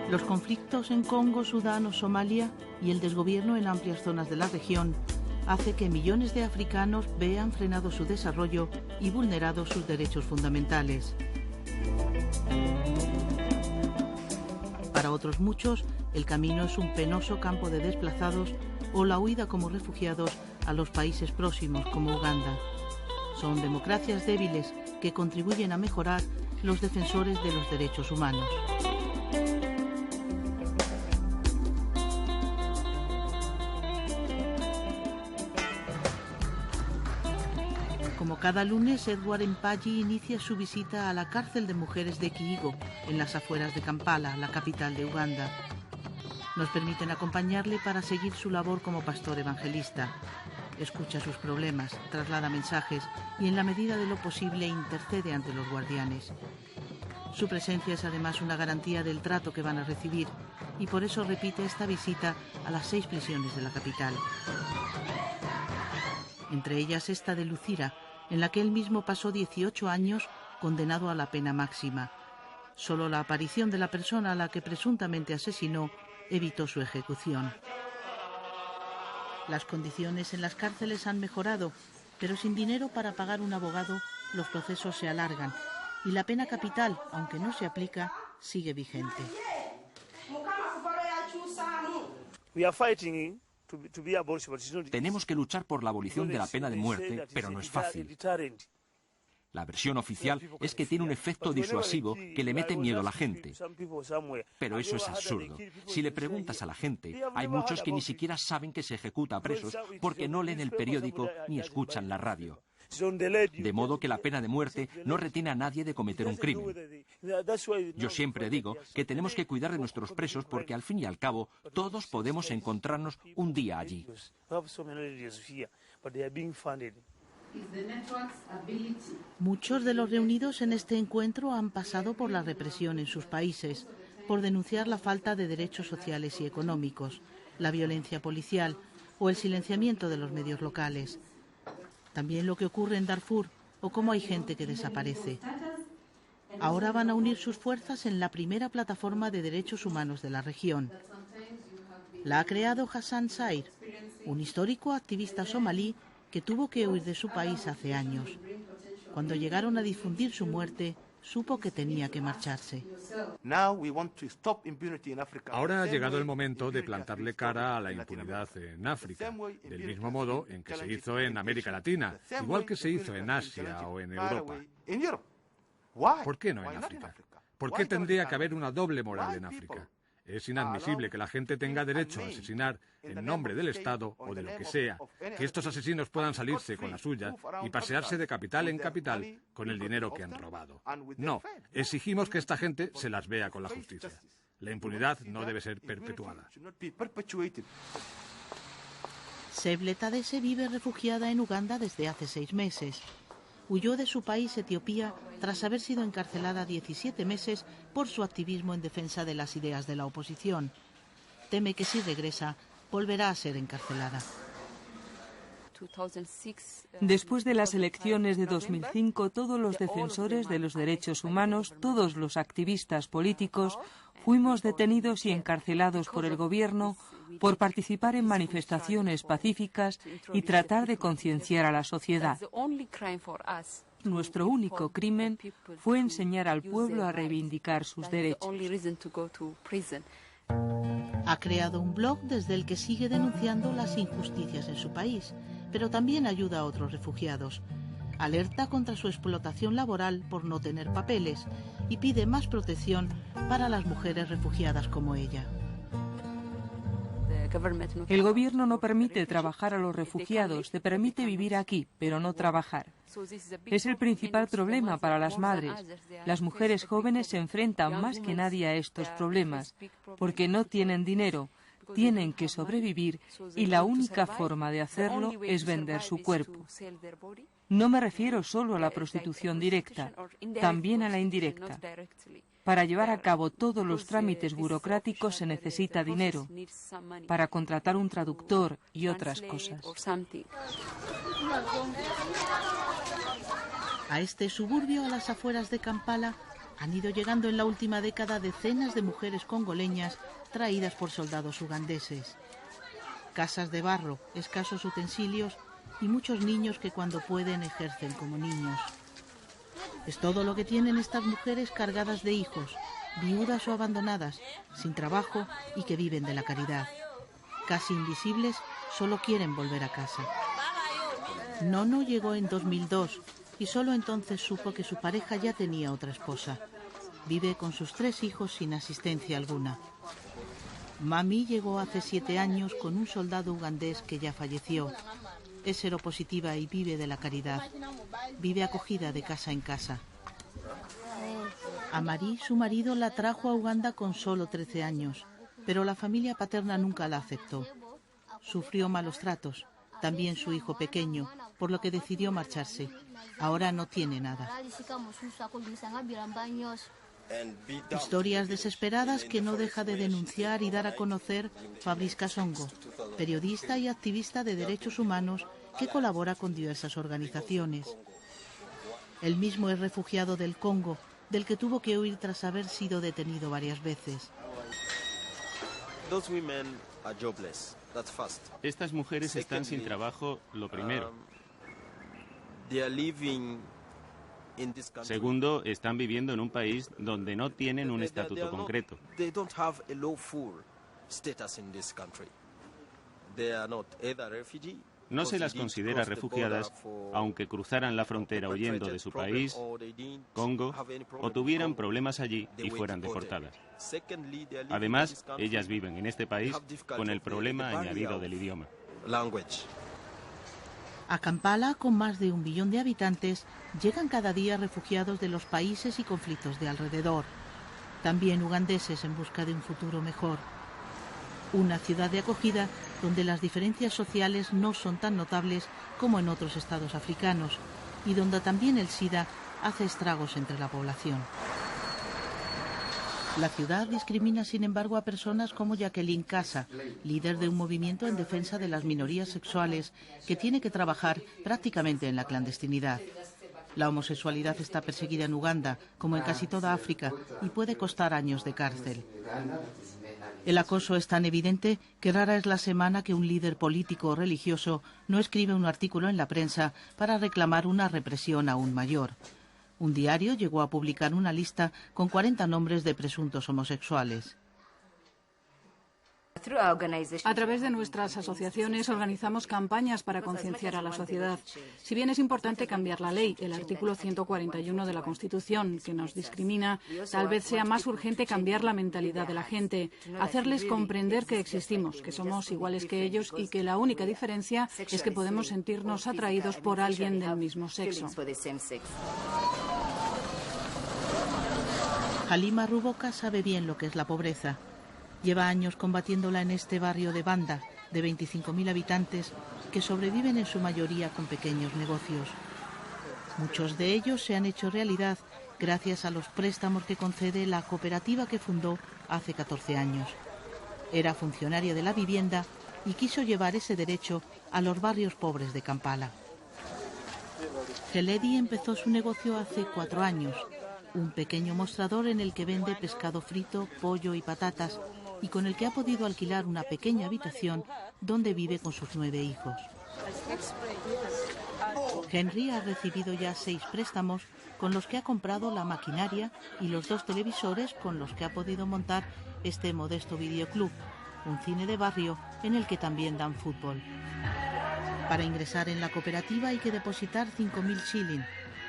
Los conflictos en Congo, Sudán o Somalia y el desgobierno en amplias zonas de la región hace que millones de africanos vean frenado su desarrollo y vulnerados sus derechos fundamentales. Para otros muchos, el camino es un penoso campo de desplazados o la huida como refugiados a los países próximos como Uganda. Son democracias débiles que contribuyen a mejorar los defensores de los derechos humanos. Como cada lunes, Edward Mpagi inicia su visita a la cárcel de mujeres de Kiigo, en las afueras de Kampala, la capital de Uganda. Nos permiten acompañarle para seguir su labor como pastor evangelista. Escucha sus problemas, traslada mensajes y en la medida de lo posible intercede ante los guardianes. Su presencia es además una garantía del trato que van a recibir y por eso repite esta visita a las 6 prisiones de la capital. Entre ellas esta de Lucira, en la que él mismo pasó 18 años condenado a la pena máxima. Solo la aparición de la persona a la que presuntamente asesinó evitó su ejecución. Las condiciones en las cárceles han mejorado, pero sin dinero para pagar un abogado, los procesos se alargan y la pena capital, aunque no se aplica, sigue vigente. Tenemos que luchar por la abolición de la pena de muerte, pero no es fácil. La versión oficial es que tiene un efecto disuasivo que le mete miedo a la gente. Pero eso es absurdo. Si le preguntas a la gente, hay muchos que ni siquiera saben que se ejecuta a presos porque no leen el periódico ni escuchan la radio. De modo que la pena de muerte no retiene a nadie de cometer un crimen. Yo siempre digo que tenemos que cuidar de nuestros presos porque al fin y al cabo todos podemos encontrarnos un día allí. Muchos de los reunidos en este encuentro han pasado por la represión en sus países, por denunciar la falta de derechos sociales y económicos, la violencia policial o el silenciamiento de los medios locales. También lo que ocurre en Darfur o cómo hay gente que desaparece. Ahora van a unir sus fuerzas en la primera plataforma de derechos humanos de la región. La ha creado Hassan Sair, un histórico activista somalí que tuvo que huir de su país hace años. Cuando llegaron a difundir su muerte, supo que tenía que marcharse. Ahora ha llegado el momento de plantarle cara a la impunidad en África, del mismo modo en que se hizo en América Latina, igual que se hizo en Asia o en Europa. ¿Por qué no en África? ¿Por qué tendría que haber una doble moral en África? Es inadmisible que la gente tenga derecho a asesinar en nombre del Estado o de lo que sea, que estos asesinos puedan salirse con la suya y pasearse de capital en capital con el dinero que han robado. No, exigimos que esta gente se las vea con la justicia. La impunidad no debe ser perpetuada. Seble Tadesse vive refugiada en Uganda desde hace 6 meses. Huyó de su país, Etiopía, tras haber sido encarcelada 17 meses por su activismo en defensa de las ideas de la oposición. Teme que si regresa, volverá a ser encarcelada. Después de las elecciones de 2005, todos los defensores de los derechos humanos, todos los activistas políticos, fuimos detenidos y encarcelados por el gobierno por participar en manifestaciones pacíficas y tratar de concienciar a la sociedad. Nuestro único crimen fue enseñar al pueblo a reivindicar sus derechos. Ha creado un blog desde el que sigue denunciando las injusticias en su país, pero también ayuda a otros refugiados. Alerta contra su explotación laboral por no tener papeles y pide más protección para las mujeres refugiadas como ella. El gobierno no permite trabajar a los refugiados, te permite vivir aquí, pero no trabajar. Es el principal problema para las madres. Las mujeres jóvenes se enfrentan más que nadie a estos problemas, porque no tienen dinero, tienen que sobrevivir y la única forma de hacerlo es vender su cuerpo. No me refiero solo a la prostitución directa, también a la indirecta. Para llevar a cabo todos los trámites burocráticos se necesita dinero, para contratar un traductor y otras cosas. A este suburbio, a las afueras de Kampala, han ido llegando en la última década decenas de mujeres congoleñas traídas por soldados ugandeses. Casas de barro, escasos utensilios y muchos niños que cuando pueden ejercen como niños. Es todo lo que tienen estas mujeres cargadas de hijos, viudas o abandonadas, sin trabajo y que viven de la caridad. Casi invisibles, solo quieren volver a casa. Nono llegó en 2002 y solo entonces supo que su pareja ya tenía otra esposa. Vive con sus 3 hijos sin asistencia alguna. Mami llegó hace 7 años con un soldado ugandés que ya falleció. Es seropositiva y vive de la caridad. Vive acogida de casa en casa. A Marie, su marido, la trajo a Uganda con solo 13 años, pero la familia paterna nunca la aceptó. Sufrió malos tratos, también su hijo pequeño, por lo que decidió marcharse. Ahora no tiene nada. Historias desesperadas que no deja de denunciar y dar a conocer Fabrice Kasongo, periodista y activista de derechos humanos que colabora con diversas organizaciones. Él mismo es refugiado del Congo, del que tuvo que huir tras haber sido detenido varias veces. Estas mujeres están sin trabajo, lo primero. Segundo, están viviendo en un país donde no tienen un estatuto concreto. No se las considera refugiadas, aunque cruzaran la frontera huyendo de su país, Congo, o tuvieran problemas allí y fueran deportadas. Además, ellas viven en este país con el problema añadido del idioma. A Kampala, con más de 1 billón de habitantes, llegan cada día refugiados de los países y conflictos de alrededor. También ugandeses en busca de un futuro mejor. Una ciudad de acogida donde las diferencias sociales no son tan notables como en otros estados africanos y donde también el SIDA hace estragos entre la población. La ciudad discrimina, sin embargo, a personas como Jacqueline Casa, líder de un movimiento en defensa de las minorías sexuales que tiene que trabajar prácticamente en la clandestinidad. La homosexualidad está perseguida en Uganda, como en casi toda África, y puede costar años de cárcel. El acoso es tan evidente que rara es la semana que un líder político o religioso no escribe un artículo en la prensa para reclamar una represión aún mayor. Un diario llegó a publicar una lista con 40 nombres de presuntos homosexuales. A través de nuestras asociaciones organizamos campañas para concienciar a la sociedad. Si bien es importante cambiar la ley, el artículo 141 de la Constitución, que nos discrimina, tal vez sea más urgente cambiar la mentalidad de la gente, hacerles comprender que existimos, que somos iguales que ellos y que la única diferencia es que podemos sentirnos atraídos por alguien del mismo sexo. Halima Ruboka sabe bien lo que es la pobreza. Lleva años combatiéndola en este barrio de Banda, de 25.000 habitantes, que sobreviven en su mayoría con pequeños negocios. Muchos de ellos se han hecho realidad gracias a los préstamos que concede la cooperativa que fundó hace 14 años. Era funcionaria de la vivienda y quiso llevar ese derecho a los barrios pobres de Kampala. Geledi empezó su negocio hace 4 años, un pequeño mostrador en el que vende pescado frito, pollo y patatas, y con el que ha podido alquilar una pequeña habitación donde vive con sus 9 hijos. Henry ha recibido ya 6 préstamos con los que ha comprado la maquinaria y los 2 televisores con los que ha podido montar este modesto videoclub, un cine de barrio en el que también dan fútbol. Para ingresar en la cooperativa hay que depositar 5.000 shilling,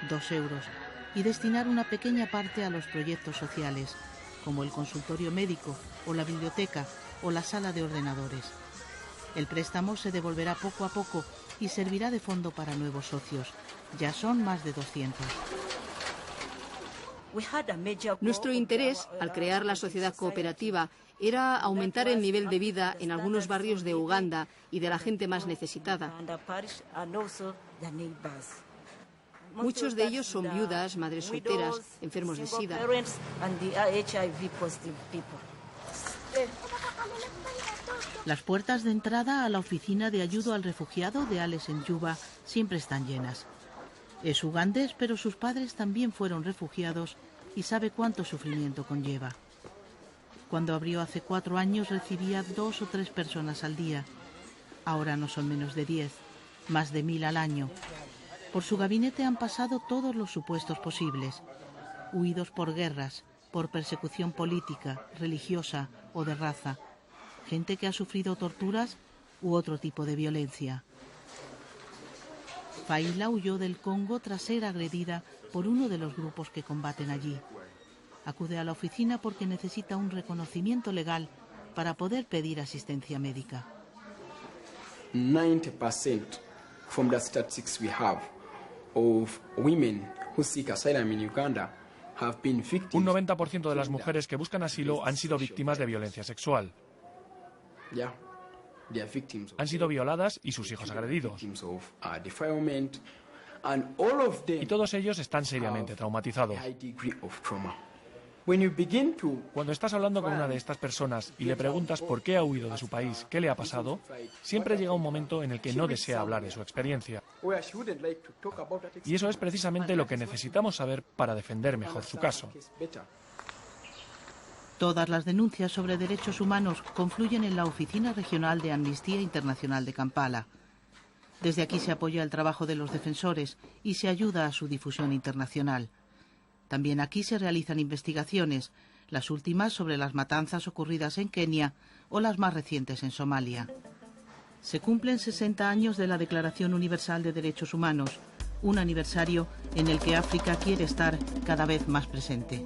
2 euros, y destinar una pequeña parte a los proyectos sociales, como el consultorio médico o la biblioteca o la sala de ordenadores. El préstamo se devolverá poco a poco y servirá de fondo para nuevos socios. Ya son más de 200. Nuestro interés, al crear la sociedad cooperativa, era aumentar el nivel de vida en algunos barrios de Uganda y de la gente más necesitada. Muchos de ellos son viudas, madres solteras, enfermos de SIDA. Las puertas de entrada a la oficina de ayuda al refugiado de Alex en Yuba siempre están llenas. Es ugandés, pero sus padres también fueron refugiados y sabe cuánto sufrimiento conlleva. Cuando abrió hace 4 años recibía 2 o 3 personas al día. Ahora no son menos de 10, más de 1000 al año. Por su gabinete han pasado todos los supuestos posibles. Huidos por guerras, por persecución política, religiosa o de raza. Gente que ha sufrido torturas u otro tipo de violencia. Faila huyó del Congo tras ser agredida por uno de los grupos que combaten allí. Acude a la oficina porque necesita un reconocimiento legal para poder pedir asistencia médica. 90% from the statistics we have of women who seek asylum in Uganda have been victims. Un 90% de las mujeres que buscan asilo han sido víctimas de violencia sexual. Han sido violadas y sus hijos agredidos. Y todos ellos están seriamente traumatizados. Cuando estás hablando con una de estas personas y le preguntas por qué ha huido de su país, qué le ha pasado, siempre llega un momento en el que no desea hablar de su experiencia. Y eso es precisamente lo que necesitamos saber para defender mejor su caso. Todas las denuncias sobre derechos humanos confluyen en la Oficina Regional de Amnistía Internacional de Kampala. Desde aquí se apoya el trabajo de los defensores y se ayuda a su difusión internacional. También aquí se realizan investigaciones, las últimas sobre las matanzas ocurridas en Kenia o las más recientes en Somalia. Se cumplen 60 años de la Declaración Universal de Derechos Humanos, un aniversario en el que África quiere estar cada vez más presente.